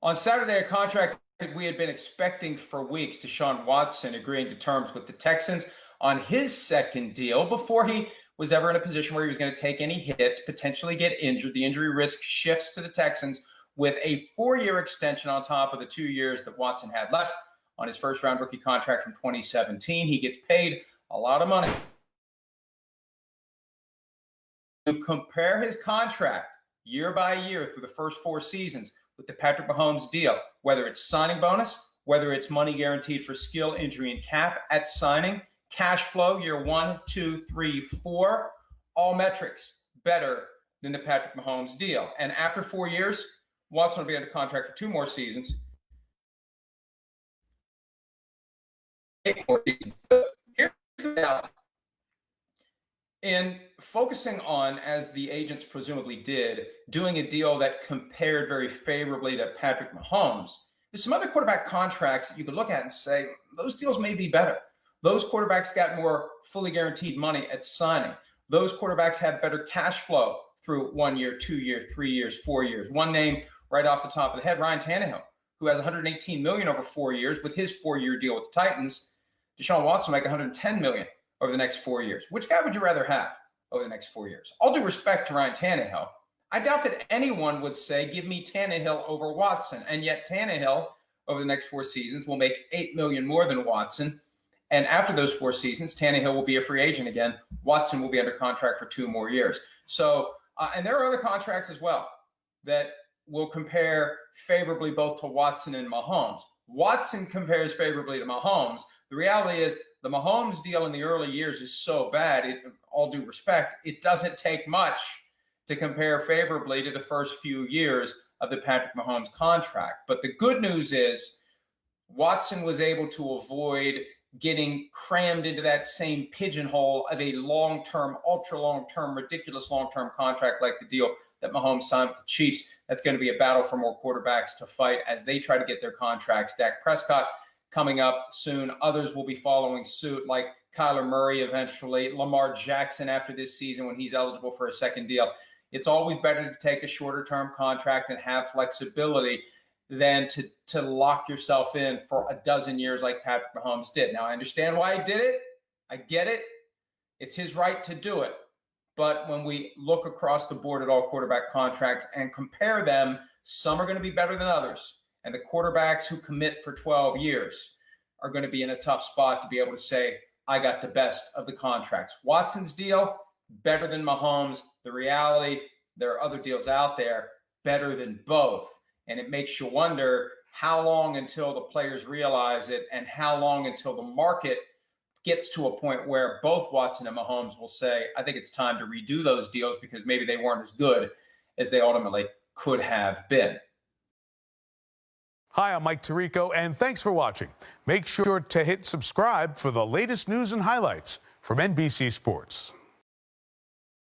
On Saturday, a contract that we had been expecting for weeks, Deshaun Watson agreeing to terms with the Texans on his second deal before he was ever in a position where he was going to take any hits, potentially get injured. The injury risk shifts to the Texans with a 4-year extension on top of the 2 years that Watson had left on his first-round rookie contract from 2017. He gets paid a lot of money. To compare his contract year by year through the first 4 seasons with the Patrick Mahomes deal, whether it's signing bonus, whether it's money guaranteed for skill, injury, and cap at signing, cash flow year 1, 2, 3, 4, all metrics better than the Patrick Mahomes deal. And after 4 years, Watson will be under contract for 2 more seasons. 8 more seasons. Here's the reality. In focusing on, as the agents presumably did, doing a deal that compared very favorably to Patrick Mahomes, there's some other quarterback contracts that you could look at and say, those deals may be better. Those quarterbacks got more fully guaranteed money at signing. Those quarterbacks have better cash flow through 1 year, 2 year, 3 years, 4 years. One name right off the top of the head, Ryan Tannehill, who has $118 million over 4 years with his 4-year deal with the Titans. Deshaun Watson will make $110 million over the next 4 years. Which guy would you rather have over the next 4 years? All due respect to Ryan Tannehill, I doubt that anyone would say, give me Tannehill over Watson. And yet Tannehill, over the next 4 seasons, will make $8 million more than Watson. And after those 4 seasons, Tannehill will be a free agent again. Watson will be under contract for 2 more years. So, and there are other contracts as well that will compare favorably both to Watson and Mahomes. Watson compares favorably to Mahomes. The reality is the Mahomes deal in the early years is so bad, all due respect, it doesn't take much to compare favorably to the first few years of the Patrick Mahomes contract. But the good news is Watson was able to avoid getting crammed into that same pigeonhole of a long-term, ultra-long-term, ridiculous long-term contract like the deal that Mahomes signed with the Chiefs. That's going to be a battle for more quarterbacks to fight as they try to get their contracts. Dak Prescott coming up soon. Others will be following suit, like Kyler Murray eventually, Lamar Jackson after this season when he's eligible for a second deal. It's always better to take a shorter-term contract and have flexibility than to lock yourself in for a dozen years like Patrick Mahomes did. Now, I understand why he did it. I get it. It's his right to do it. But when we look across the board at all quarterback contracts and compare them, some are going to be better than others. And the quarterbacks who commit for 12 years are going to be in a tough spot to be able to say, I got the best of the contracts. Watson's deal, better than Mahomes. The reality, there are other deals out there better than both. And it makes you wonder how long until the players realize it and how long until the market gets to a point where both Watson and Mahomes will say, I think it's time to redo those deals because maybe they weren't as good as they ultimately could have been. Hi, I'm Mike Tirico, and thanks for watching. Make sure to hit subscribe for the latest news and highlights from NBC Sports.